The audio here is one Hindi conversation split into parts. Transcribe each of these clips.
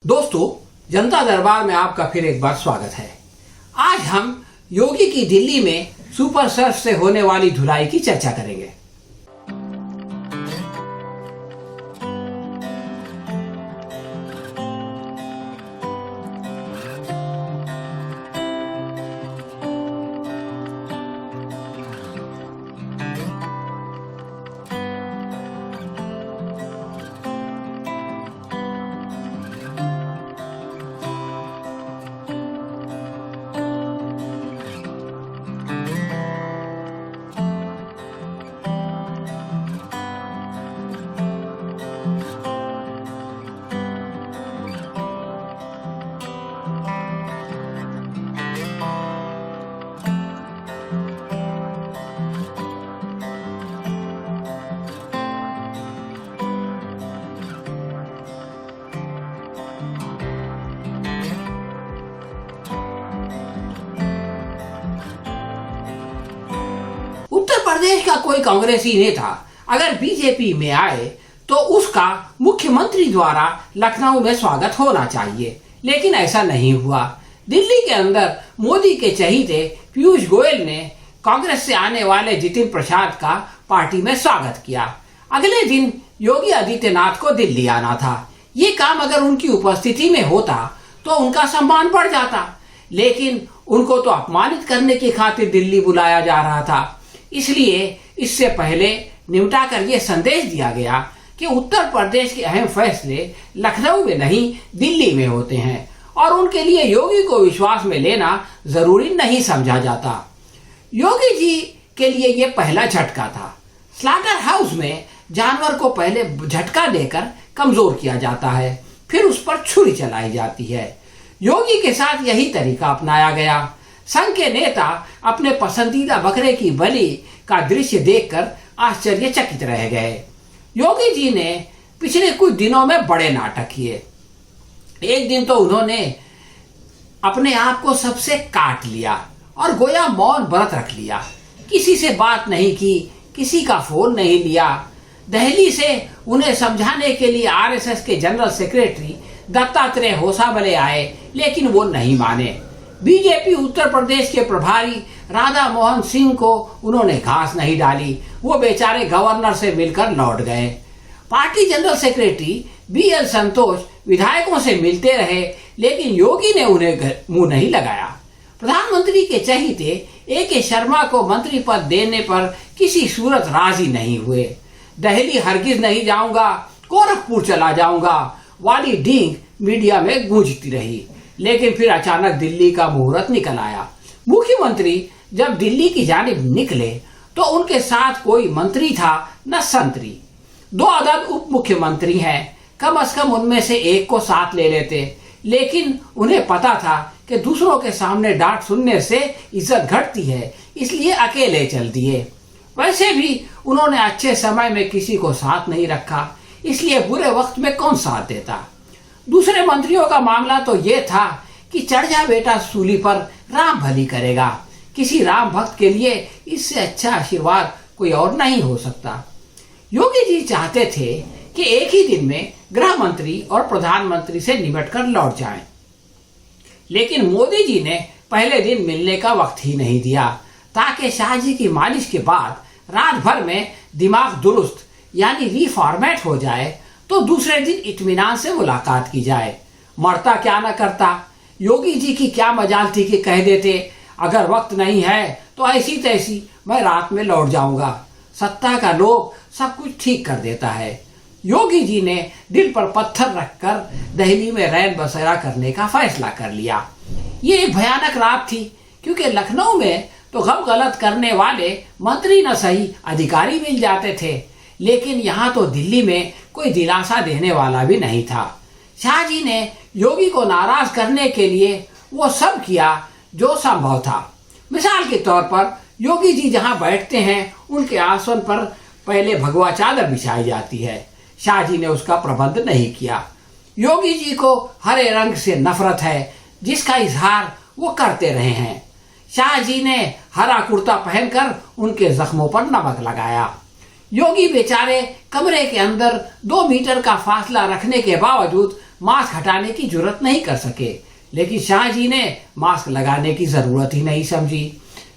दोस्तों, जनता दरबार में आपका फिर एक बार स्वागत है। आज हम योगी की दिल्ली में सुपर सर्फ से होने वाली धुलाई की चर्चा करेंगे। उत्तर प्रदेश का कोई कांग्रेसी नेता अगर बीजेपी में आए तो उसका मुख्यमंत्री द्वारा लखनऊ में स्वागत होना चाहिए, लेकिन ऐसा नहीं हुआ। दिल्ली के अंदर मोदी के चहीते पीयूष गोयल ने कांग्रेस से आने वाले जितिन प्रसाद का पार्टी में स्वागत किया। अगले दिन योगी आदित्यनाथ को दिल्ली आना था। ये काम अगर उनकी उपस्थिति में होता तो उनका सम्मान बढ़ जाता, लेकिन उनको तो अपमानित करने की खातिर दिल्ली बुलाया जा रहा था। इसलिए इससे पहले निपटा कर यह संदेश दिया गया कि उत्तर प्रदेश के अहम फैसले लखनऊ में नहीं दिल्ली में होते हैं और उनके लिए योगी को विश्वास में लेना जरूरी नहीं समझा जाता। योगी जी के लिए यह पहला झटका था। स्लाटर हाउस में जानवर को पहले झटका देकर कमजोर किया जाता है, फिर उस पर छुरी चलाई जाती है। योगी के साथ यही तरीका अपनाया गया। संघ के नेता अपने पसंदीदा बकरे की बलि का दृश्य देखकर आश्चर्यचकित रह गए। योगी जी ने पिछले कुछ दिनों में बड़े नाटक किए। एक दिन तो उन्होंने अपने आप को सबसे काट लिया और गोया मौन व्रत रख लिया। किसी से बात नहीं की, किसी का फोन नहीं लिया। दिल्ली से उन्हें समझाने के लिए आरएसएस के जनरल सेक्रेटरी दत्तात्रेय होसाबले आए, लेकिन वो नहीं माने। बीजेपी उत्तर प्रदेश के प्रभारी राधा मोहन सिंह को उन्होंने घास नहीं डाली। वो बेचारे गवर्नर से मिलकर लौट गए। पार्टी जनरल सेक्रेटरी बीएल संतोष विधायकों से मिलते रहे, लेकिन योगी ने उन्हें मुंह नहीं लगाया। प्रधानमंत्री के चहीते एके शर्मा को मंत्री पद देने पर किसी सूरत राजी नहीं हुए। दिल्ली हरगिज नहीं जाऊंगा, गोरखपुर चला जाऊंगा वाली डींग मीडिया में गूंजती रही, लेकिन फिर अचानक दिल्ली का मुहूर्त निकल आया। मुख्यमंत्री जब दिल्ली की जानिब निकले तो उनके साथ कोई मंत्री था न संतरी। 2 अदद उप मुख्यमंत्री हैं, कम से कम उनमें से एक को साथ ले लेते, लेकिन उन्हें पता था कि दूसरों के सामने डांट सुनने से इज्जत घटती है, इसलिए अकेले चल दिए। वैसे भी उन्होंने अच्छे समय में किसी को साथ नहीं रखा, इसलिए बुरे वक्त में कौन साथ देता। दूसरे मंत्रियों का मामला तो ये था कि चढ़ जा बेटा सूली पर, राम भली करेगा। किसी राम भक्त के लिए इससे अच्छा आशीर्वाद कोई और नहीं हो सकता। योगी जी चाहते थे कि एक ही दिन में गृह मंत्री और प्रधानमंत्री से निपटकर लौट जाएं, लेकिन मोदी जी ने पहले दिन मिलने का वक्त ही नहीं दिया, ताकि शाहजी की मालिश के बाद रात भर में दिमाग दुरुस्त यानी रीफॉर्मेट हो जाए तो दूसरे दिन इत्मीनान से मुलाकात की जाए। मरता क्या न करता। योगी जी की क्या मजाल थी कि कह देते अगर वक्त नहीं है तो ऐसी तैसी मैं रात में लौट जाऊंगा। सत्ता का लोभ सब कुछ ठीक कर देता है। योगी जी ने दिल पर पत्थर रखकर दिल्ली में रैन बसेरा करने का फैसला कर लिया। ये एक भयानक रात थी, क्योंकि लखनऊ में तो गम गलत करने वाले मंत्री न सही अधिकारी मिल जाते थे, लेकिन यहाँ तो दिल्ली में कोई दिलासा देने वाला भी नहीं था। शाहजी ने योगी को नाराज करने के लिए वो सब किया जो संभव था। मिसाल के तौर पर योगी जी जहाँ बैठते हैं उनके आसन पर पहले भगवा चादर बिछाई जाती है। शाहजी ने उसका प्रबंध नहीं किया। योगी जी को हरे रंग से नफरत है, जिसका इजहार वो करते रहे हैं। शाहजी ने हरा कुर्ता पहनकर उनके जख्मों पर नमक लगाया। योगी बेचारे कमरे के अंदर 2 मीटर का फासला रखने के बावजूद मास्क हटाने की जरूरत नहीं कर सके, लेकिन शाह जी ने मास्क लगाने की जरूरत ही नहीं समझी।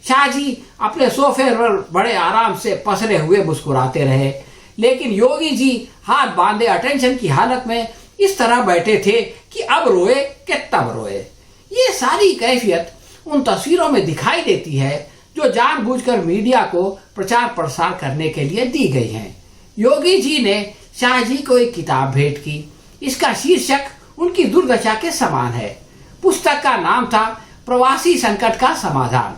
शाह जी अपने सोफे पर बड़े आराम से पसरे हुए मुस्कुराते रहे, लेकिन योगी जी हाथ बांधे अटेंशन की हालत में इस तरह बैठे थे कि अब रोए कि तब रोए। ये सारी कैफियत उन तस्वीरों में दिखाई देती है जो जानबूझकर मीडिया को प्रचार प्रसार करने के लिए दी गई हैं। योगी जी ने शाह जी को एक किताब भेंट की। इसका शीर्षक उनकी दुर्दशा के समान है। पुस्तक का नाम था प्रवासी संकट का समाधान।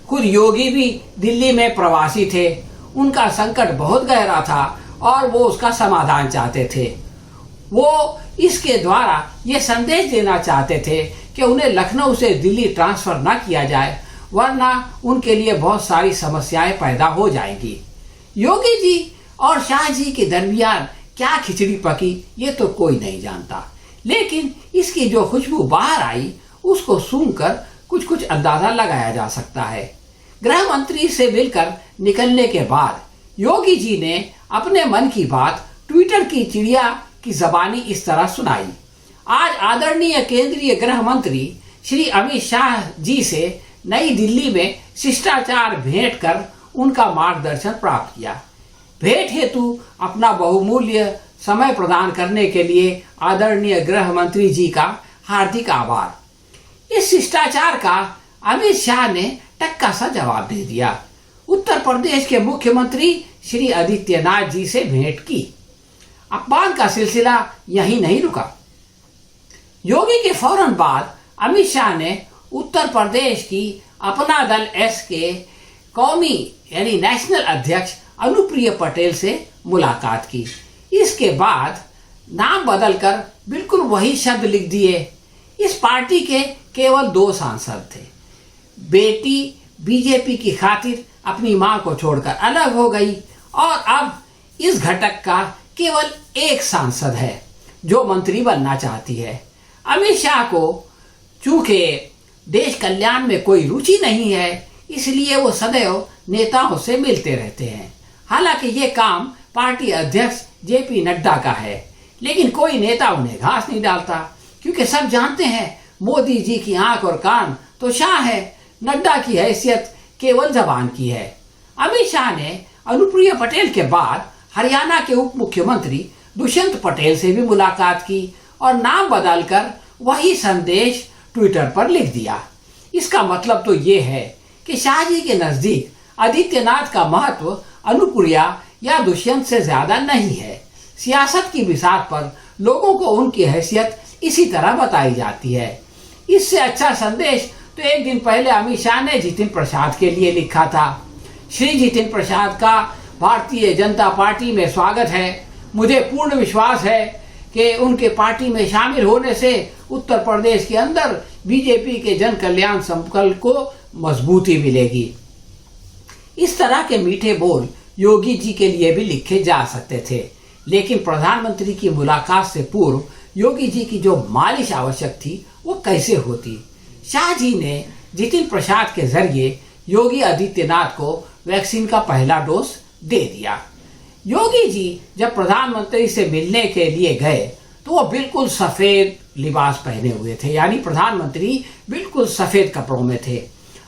खुद योगी भी दिल्ली में प्रवासी थे। उनका संकट बहुत गहरा था और वो उसका समाधान चाहते थे। वो इसके द्वारा ये संदेश देना चाहते थे कि उन्हें लखनऊ से दिल्ली ट्रांसफर न किया जाए, वरना उनके लिए बहुत सारी समस्याएं पैदा हो जाएंगी। योगी जी और शाह जी के दरमियान क्या खिचड़ी पकी ये तो कोई नहीं जानता, लेकिन इसकी जो खुशबू बाहर आई उसको सूंघकर कुछ कुछ अंदाजा लगाया जा सकता है। गृह मंत्री से मिलकर निकलने के बाद योगी जी ने अपने मन की बात ट्विटर की चिड़िया की जबानी इस तरह सुनाई। आज आदरणीय केंद्रीय गृह मंत्री श्री अमित शाह जी से नई दिल्ली में शिष्टाचार भेंट कर उनका मार्गदर्शन प्राप्त किया। भेंट हेतु अपना बहुमूल्य समय प्रदान करने के लिए आदरणीय गृह मंत्री जी का हार्दिक आभार। इस शिष्टाचार का अमित शाह ने टक्का सा जवाब दे दिया। उत्तर प्रदेश के मुख्यमंत्री श्री आदित्यनाथ जी से भेंट की। अपमान का सिलसिला यहीं नहीं रुका। योगी के फौरन बाद अमित शाह ने उत्तर प्रदेश की अपना दल एस के कौमी यानी नेशनल अध्यक्ष अनुप्रिया पटेल से मुलाकात की। इसके बाद नाम बदलकर बिल्कुल वही शब्द लिख दिए। इस पार्टी के केवल 2 सांसद थे। बेटी बीजेपी की खातिर अपनी मां को छोड़कर अलग हो गई और अब इस घटक का केवल 1 सांसद है जो मंत्री बनना चाहती है। अमित शाह को चूंकि देश कल्याण में कोई रुचि नहीं है, इसलिए वो सदैव नेताओं से मिलते रहते हैं। हालांकि ये काम पार्टी अध्यक्ष जेपी नड्डा का है, लेकिन कोई नेता उन्हें घास नहीं डालता, क्योंकि सब जानते हैं मोदी जी की आंख और कान तो शाह है, नड्डा की हैसियत केवल जबान की है। अमित शाह ने अनुप्रिया पटेल के बाद हरियाणा के उप मुख्यमंत्री दुष्यंत पटेल से भी मुलाकात की और नाम बदलकर वही संदेश ट्विटर पर लिख दिया। इसका मतलब तो ये है कि शाह जी के नजदीक आदित्यनाथ का महत्व अनुप्रिया या दुष्यंत से ज्यादा नहीं है। सियासत की बिसात पर लोगों को उनकी हैसियत इसी तरह बताई जाती है। इससे अच्छा संदेश तो एक दिन पहले अमित शाह ने जितिन प्रसाद के लिए लिखा था। श्री जितिन प्रसाद का भारतीय जनता पार्टी में स्वागत है। मुझे पूर्ण विश्वास है कि उनके पार्टी में शामिल होने से उत्तर प्रदेश के अंदर बीजेपी के जन कल्याण संकल्प को मजबूती मिलेगी। इस तरह के मीठे बोल योगी जी के लिए भी लिखे जा सकते थे, लेकिन प्रधानमंत्री की मुलाकात से पूर्व योगी जी की जो मालिश आवश्यक थी वो कैसे होती। शाह जी ने जितिन प्रसाद के जरिए योगी आदित्यनाथ को वैक्सीन का पहला डोज दे दिया। योगी जी जब प्रधानमंत्री से मिलने के लिए गए तो वो बिल्कुल सफेद लिबास पहने हुए थे, यानी प्रधानमंत्री बिल्कुल सफेद कपड़ों में थे।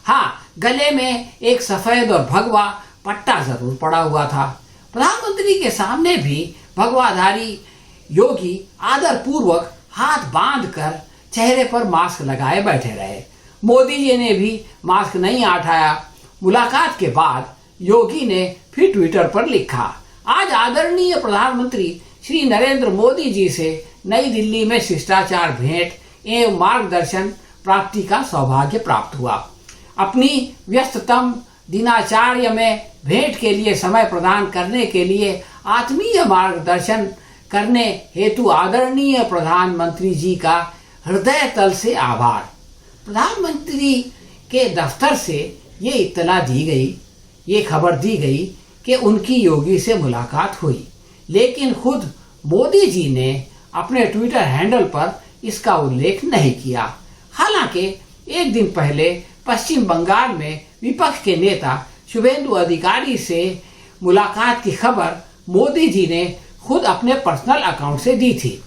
हाँ, गले में एक सफेद और भगवा पट्टा जरूर पड़ा हुआ था। प्रधानमंत्री के सामने भी भगवाधारी योगी आदर पूर्वक हाथ बांधकर चेहरे पर मास्क लगाए बैठे रहे। मोदी जी ने भी मास्क नहीं हटाया। मुलाकात के बाद योगी ने फिर ट्विटर पर लिखा, आज आदरणीय प्रधानमंत्री श्री नरेंद्र मोदी जी से नई दिल्ली में शिष्टाचार भेंट एवं मार्गदर्शन प्राप्ति का सौभाग्य प्राप्त हुआ। अपनी व्यस्ततम दिनाचार्य में भेंट के लिए समय प्रदान करने के लिए आत्मीय मार्गदर्शन करने हेतु आदरणीय प्रधानमंत्री जी का हृदय तल से आभार। प्रधानमंत्री के दफ्तर से ये इत्तला दी गई, ये खबर दी गई कि उनकी योगी से मुलाकात हुई, लेकिन खुद मोदी जी ने अपने ट्विटर हैंडल पर इसका उल्लेख नहीं किया। हालांकि एक दिन पहले पश्चिम बंगाल में विपक्ष के नेता शुभेंदु अधिकारी से मुलाकात की खबर मोदी जी ने खुद अपने पर्सनल अकाउंट से दी थी।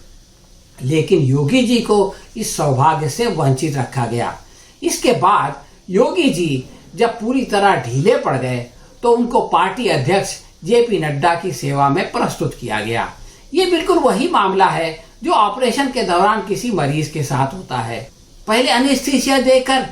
लेकिन योगी जी को इस सौभाग्य से वंचित रखा गया। इसके बाद योगी जी जब पूरी तरह ढीले पड़ गए तो उनको पार्टी अध्यक्ष जेपी नड्डा की सेवा में प्रस्तुत किया गया। ये बिल्कुल वही मामला है जो ऑपरेशन के दौरान किसी मरीज के साथ होता है। पहले एनेस्थीसिया देकर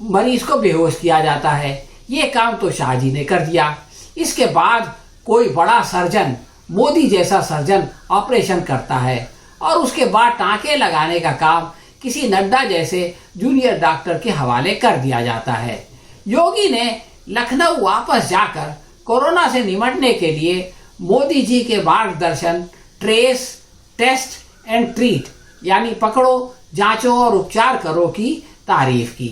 मरीज को बेहोश किया जाता है। ये काम तो शाह जी ने कर दिया। इसके बाद कोई बड़ा सर्जन, मोदी जैसा सर्जन ऑपरेशन करता है और उसके बाद टांके लगाने का काम किसी नड्डा जैसे जूनियर डॉक्टर के हवाले कर दिया जाता है। योगी ने लखनऊ वापस जाकर कोरोना से निपटने के लिए मोदी जी के मार्गदर्शन ट्रेस, टेस्ट एंड ट्रीट यानी पकड़ो, जांचो और उपचार करो की तारीफ की।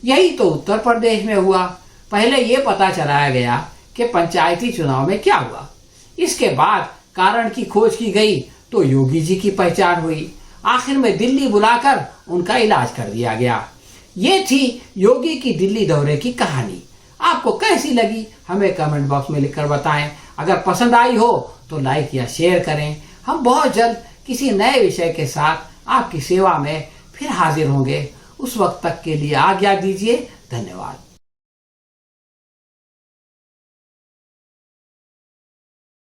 यही तो उत्तर प्रदेश में हुआ। पहले ये पता चलाया गया कि पंचायती चुनाव में क्या हुआ। इसके बाद कारण की खोज की गई तो योगी जी की पहचान हुई। आखिर में दिल्ली बुलाकर उनका इलाज कर दिया गया। ये थी योगी की दिल्ली दौरे की कहानी। आपको कैसी लगी हमें कमेंट बॉक्स में लिखकर बताएं। अगर पसंद आई हो तो लाइक या शेयर करें। हम बहुत जल्द किसी नए विषय के साथ आपकी सेवा में फिर हाजिर होंगे। उस वक्त तक के लिए आज्ञा दीजिए। धन्यवाद।